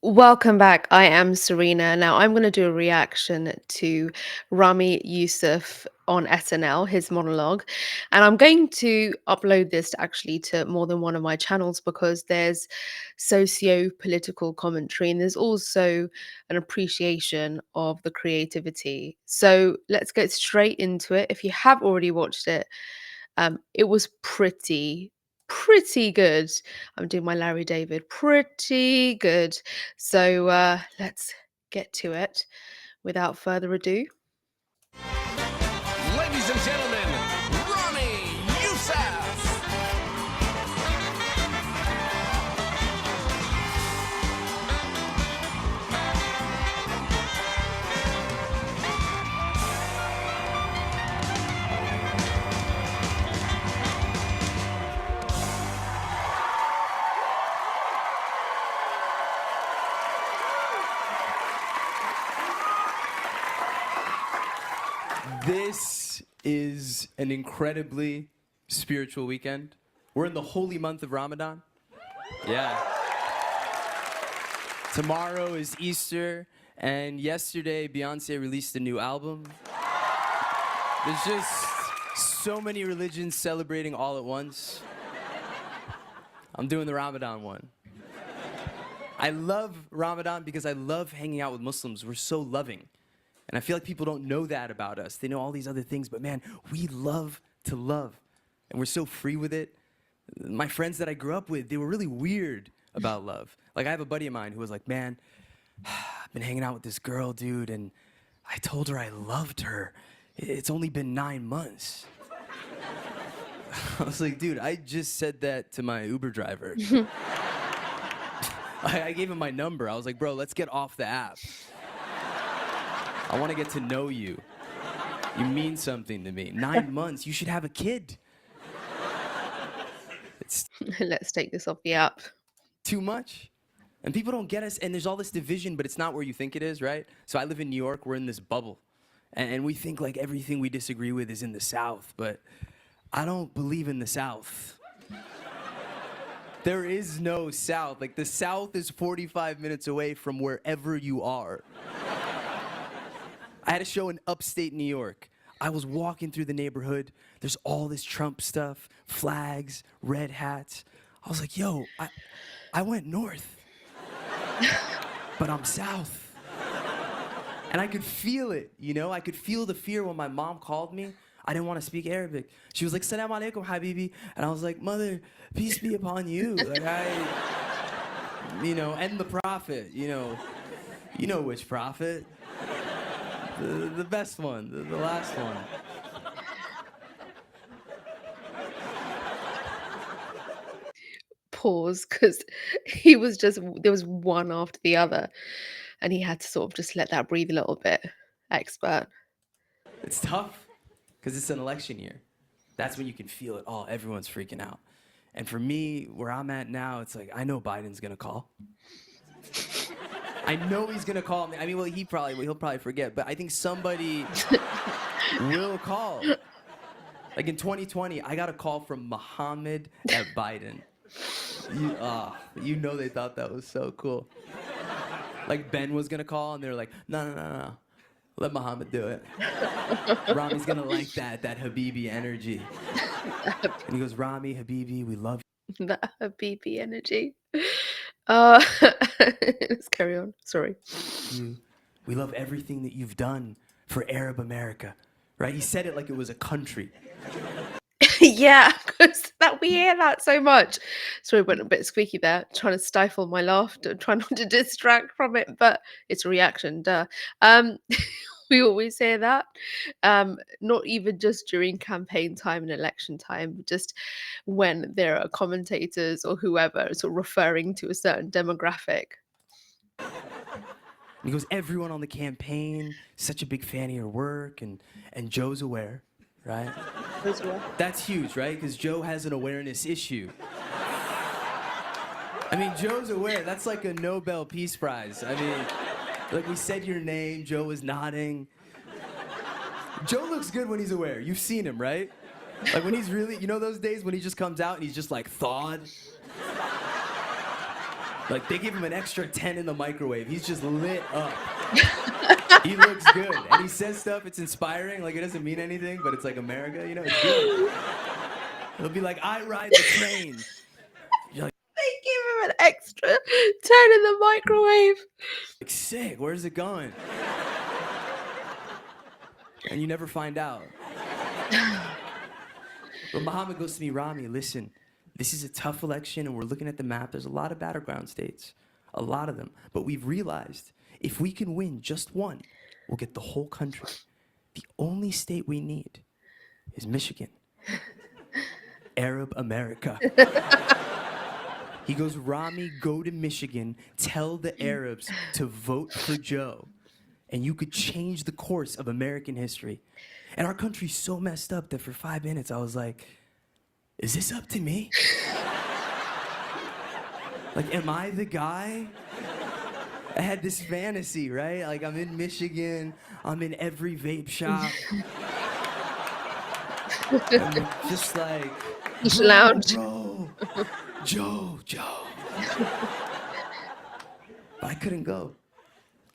Welcome back. I am Serena. Now I'm going to do a reaction to Rami Youssef on SNL, his monologue. And I'm going to upload this actually to more than one of my channels because there's socio-political commentary and there's also an appreciation of the creativity. So let's get straight into it. If you have already watched it, it was pretty good. I'm doing my Larry David. Pretty good. So let's get to it without further ado. Ladies and gentlemen, Ronnie Youssef. This is an incredibly spiritual weekend. We're in the holy month of Ramadan. Yeah. Tomorrow is Easter, and yesterday Beyonce released a new album. There's just so many religions celebrating all at once. I'm doing the Ramadan one. I love Ramadan because I love hanging out with Muslims. We're so loving. And I feel like people don't know that about us. They know all these other things, but man, we love to love. And we're so free with it. My friends that I grew up with, they were really weird about love. Like, I have a buddy of mine who was like, man, I've been hanging out with this girl, dude, and I told her I loved her. It's only been 9 months. I was like, dude, I just said that to my Uber driver. I gave him my number. I was like, bro, let's get off the app. I want to get to know you. You mean something to me. 9 months, you should have a kid. It's Let's take this off the app. too much. And people don't get us, and there's all this division, but it's not where you think it is, right? So I live in New York, we're in this bubble. And we think like everything we disagree with is in the South, but I don't believe in the South. There is no South. Like, the South is 45 minutes away from wherever you are. I had a show in upstate New York. I was walking through the neighborhood. There's all this Trump stuff, flags, red hats. I was like, yo, I went north, but I'm south. And I could feel it, you know? I could feel the fear when my mom called me. I didn't want to speak Arabic. She was like, Salam alaikum, habibi. And I was like, mother, peace be upon you. Like, and the prophet, you know which prophet. The best one, the last one. Pause, because he was just, there was one after the other, and he had to sort of just let that breathe a little bit. Expert. It's tough, because it's an election year. That's when you can feel it. Oh, everyone's freaking out. And for me, where I'm at now, it's like, I know Biden's gonna call. I know he's gonna call me. I mean, well, he'll probably forget, but I think somebody will call. Like in 2020, I got a call from Muhammad at Biden. You know they thought that was so cool. Like Ben was gonna call, and they were like, no. Let Muhammad do it. Rami's gonna like that Habibi energy. And he goes, Rami, Habibi, we love you. That Habibi energy. Let's carry on. Sorry. We love everything that you've done for Arab America, right? He said it like it was a country. Yeah, because that we hear that so much. Sorry, went a bit squeaky there. Trying to stifle my laughter, try not to distract from it, but it's a reaction. Duh. We always hear that. Not even just during campaign time and election time, but just when there are commentators or whoever sort of referring to a certain demographic. He goes, everyone on the campaign, such a big fan of your work, and Joe's aware, right? As well. That's huge, right? Because Joe has an awareness issue. I mean, Joe's aware. That's like a Nobel Peace Prize. I mean, like, we said your name, Joe was nodding. Joe looks good when he's aware. You've seen him, right? Like, when he's really, you know those days when he just comes out and he's just like thawed? Like they give him an extra 10 in the microwave. He's just lit up. He looks good. And he says stuff, it's inspiring. Like it doesn't mean anything, but it's like America, you know, it's good. He'll be like, I ride the train. You're They give him an extra 10 in the microwave. like, sick, where's it going? And you never find out. But Muhammad goes to me, Rami, listen, this is a tough election and we're looking at the map. There's a lot of battleground states, a lot of them. But we've realized if we can win just one, we'll get the whole country. The only state we need is Michigan. Arab America. He goes, Rami, go to Michigan, tell the Arabs to vote for Joe, and you could change the course of American history. And our country's so messed up that for 5 minutes I was like, is this up to me? Like, am I the guy? I had this fantasy, right? Like, I'm in Michigan, I'm in every vape shop. I'm just like, Lounge. bro, Joe. But I couldn't go.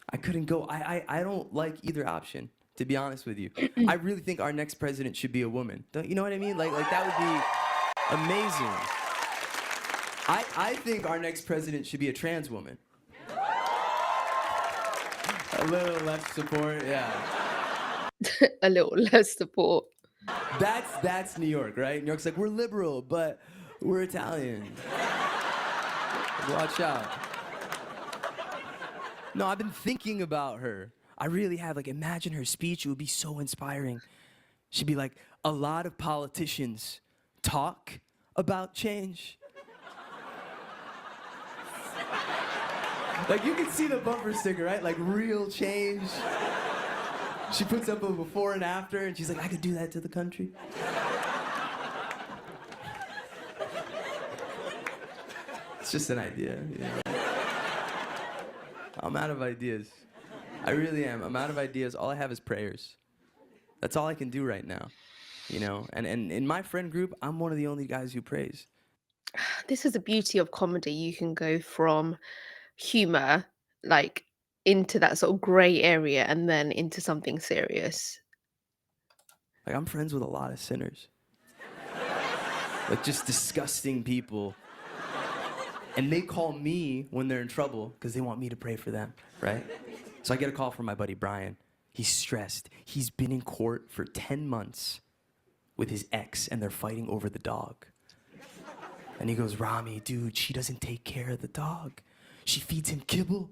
I don't like either option, to be honest with you. I really think our next president should be a woman. Don't you know what I mean? Like that would be amazing. I think our next president should be a trans woman. A little less support, yeah. A little less support. That's New York, right? New York's like, we're liberal, but we're Italian. Watch out. No, I've been thinking about her. I really have. Like, imagine her speech. It would be so inspiring. She'd be like, a lot of politicians talk about change. Like, you can see the bumper sticker, right? Like, real change. She puts up a before and after, and she's like, I could do that to the country. It's just an idea, you know? I'm out of ideas. I really am. I'm out of ideas. All I have is prayers. That's all I can do right now, you know? And in my friend group, I'm one of the only guys who prays. This is the beauty of comedy. You can go from humor, like, into that sort of gray area and then into something serious. Like, I'm friends with a lot of sinners. Like, just disgusting people. And they call me when they're in trouble because they want me to pray for them, right? So I get a call from my buddy Brian. He's stressed. He's been in court for 10 months with his ex, and they're fighting over the dog. And he goes, Rami, dude, she doesn't take care of the dog. She feeds him kibble.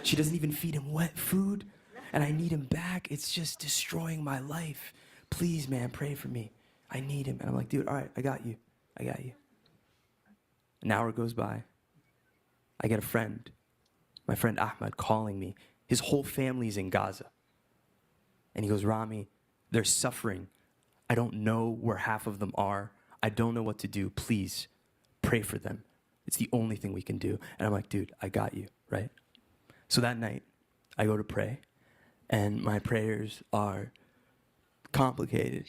She doesn't even feed him wet food. And I need him back. It's just destroying my life. Please, man, pray for me. I need him. And I'm like, dude, all right, I got you. An hour goes by. I get a friend, my friend Ahmed, calling me. His whole family's in Gaza. And he goes, Rami, they're suffering. I don't know where half of them are. I don't know what to do. Please, pray for them. It's the only thing we can do. And I'm like, dude, I got you, right? So that night, I go to pray, and my prayers are complicated.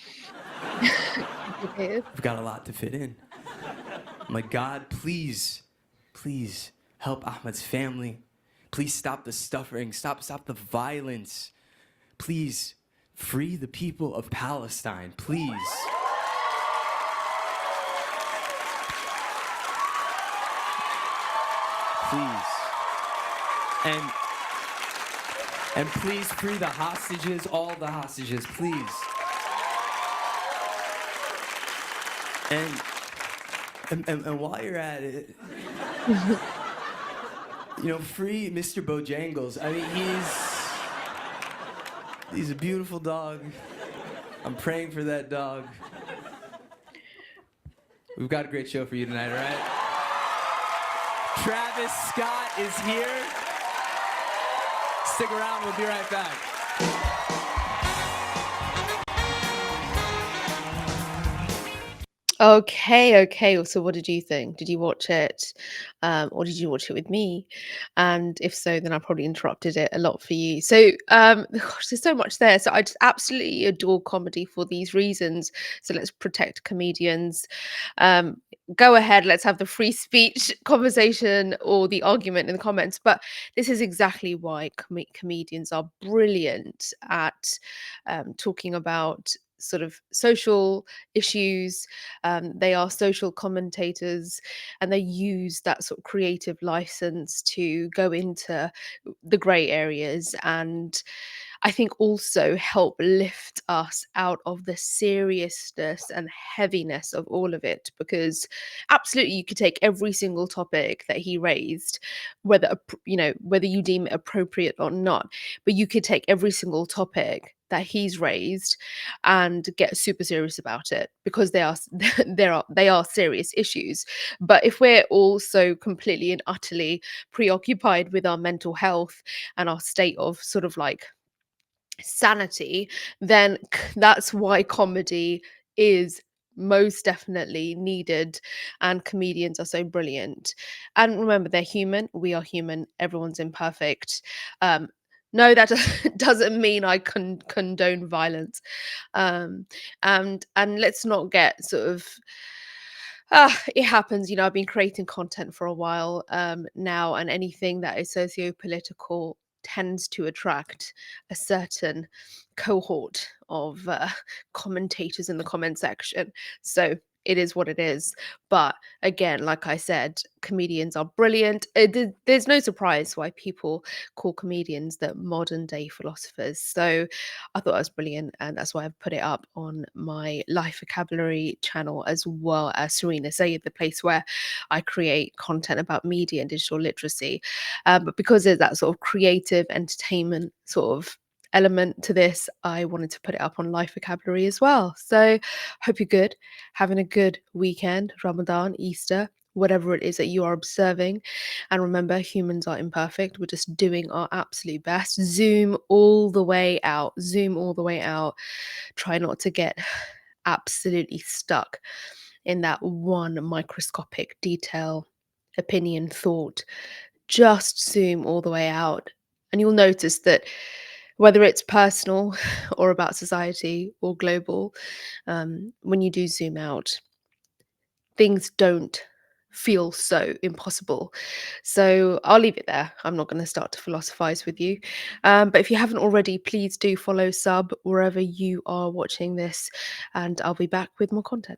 I've got a lot to fit in. I'm like, God, please help Ahmed's family. Please stop the suffering, stop the violence. Please free the people of Palestine, please. Please. And please free the hostages, all the hostages, please. And while you're at it, you know, free Mr. Bojangles. I mean, he's a beautiful dog. I'm praying for that dog. We've got a great show for you tonight, all right? Travis Scott is here. Stick around, we'll be right back. Okay. So what did you think? Did you watch it? Or did you watch it with me? And if so, then I probably interrupted it a lot for you. So, gosh, there's so much there. So I just absolutely adore comedy for these reasons. So let's protect comedians. Um, go ahead, let's have the free speech conversation or the argument in the comments. But this is exactly why comedians are brilliant at talking about sort of social issues. They are social commentators, and they use that sort of creative license to go into the grey areas, and I think also help lift us out of the seriousness and heaviness of all of it. Because absolutely, you could take every single topic that he raised, whether you deem it appropriate or not, but you could take every single topic that he's raised and get super serious about it, because they are they are serious issues. But if we're all so completely and utterly preoccupied with our mental health and our state of sort of like sanity, then that's why comedy is most definitely needed, and comedians are so brilliant. And remember, they're human, we are human, everyone's imperfect. No, that doesn't mean I condone violence. And let's not get sort of it happens. I've been creating content for a while now, and anything that is socio-political tends to attract a certain cohort of commentators in the comment section. So it is what it is. But again, like I said, comedians are brilliant. There's no surprise why people call comedians the modern day philosophers. So I thought that was brilliant, and that's why I've put it up on my Life Vocabulary channel, as well as Serena Say, the place where I create content about media and digital literacy. But because there's that sort of creative entertainment sort of element to this, I wanted to put it up on Life Vocabulary as well. So hope you're good, having a good weekend, Ramadan, Easter, whatever it is that you are observing. And remember, humans are imperfect. We're just doing our absolute best. Zoom all the way out. Zoom all the way out. Try not to get absolutely stuck in that one microscopic detail, opinion, thought. Just zoom all the way out. And you'll notice that whether it's personal or about society or global, when you do zoom out, things don't feel so impossible. So I'll leave it there. I'm not going to start to philosophize with you. But if you haven't already, please do follow, sub wherever you are watching this, and I'll be back with more content.